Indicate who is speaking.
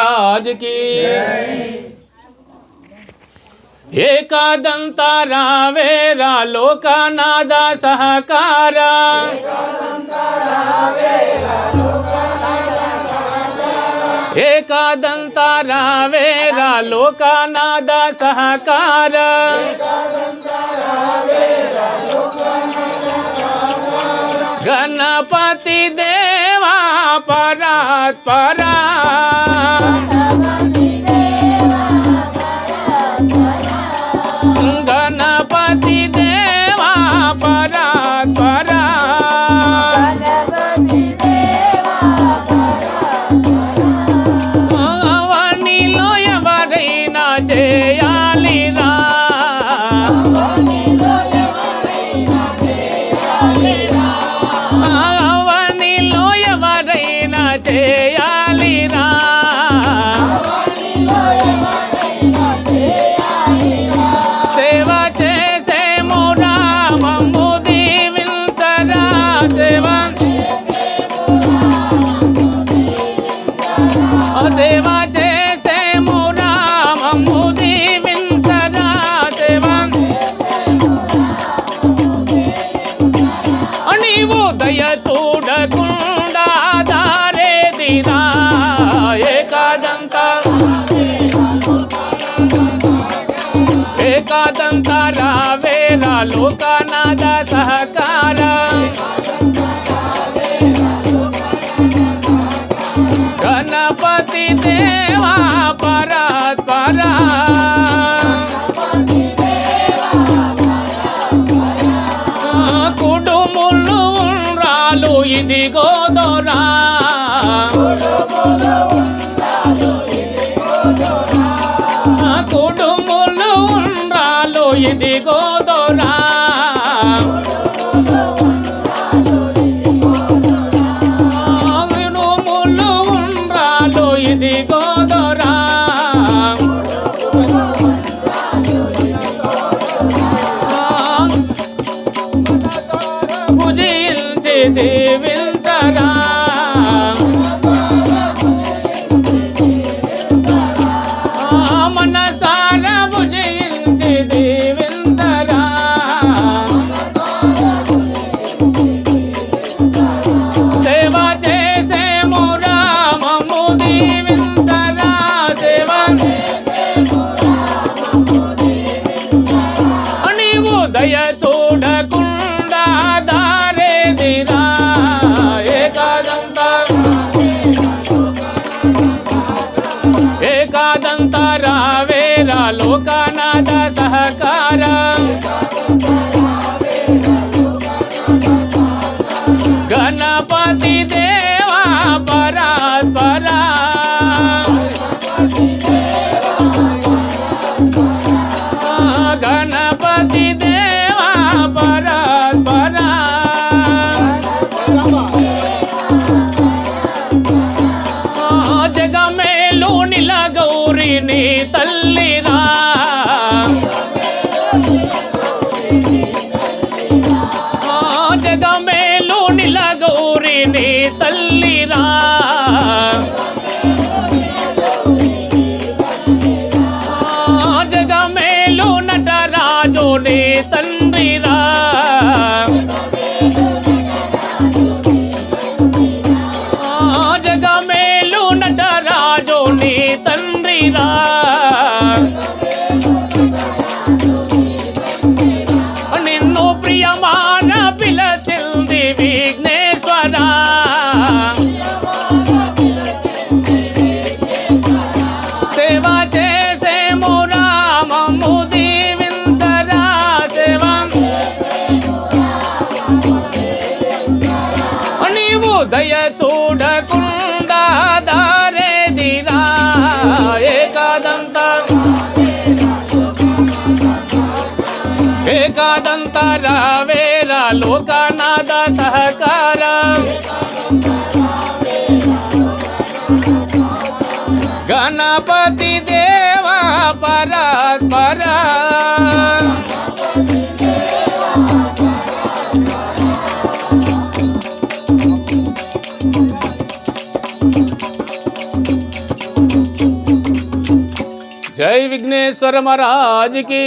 Speaker 1: राज की एकदंता रावेरा लोकनादा सहकारा एकदंता रावेरा लोकनादा सहकारा गणपति देवा परात परा गणपति देवा परात परा అవనిలో ఎవరైనా చేయాలిరా అవనిలో ఎవరైనా చేయాలిరా సేవ చేసేము రామము దీవించరా సేవ సేవ చేసేము రామము దీవించరా సేవ నీవు దయ చూడకుండా దారేదిరా ఏకాదంత రావేరా లోకనాద సహకార गणपति देवा परात परा कुडुमुल्लु उंड्रालु इदिगो दोरा कुडुमुल्लु उंड्रालु इदिगो दोरा ఇదిగో దొరా పూజించి దీవించరా మనసారా పూజించి దీవించరా సేవ చేసేము రామము దీవించరా సేవ నీవు దయ చూడకుండా దారేదిరా ఏకాదంత రావేరా లోకనాద సహకార गणपति देवा परात परा गणपति देवा परात परा जगमेलु निलगौरी नी तल्लिरा जगमेलु निलगौरी नी तल्लिरा जगमेलु नटराजु नी तंड्रिरा जगमेलु नटराजु नी तंड्रिरा నిన్ను ప్రియమాన పిలచింది విఘ్నేశ్వర సేవ చేసేము రామము దీవించరా సేవ నీవు దయ చూడకుండా దారేదిరా ఏకాదంత రావేరా లోకనాద సహకార गणपति देवा परात परा జై విఘ్నేశ్వర మహారాజుకి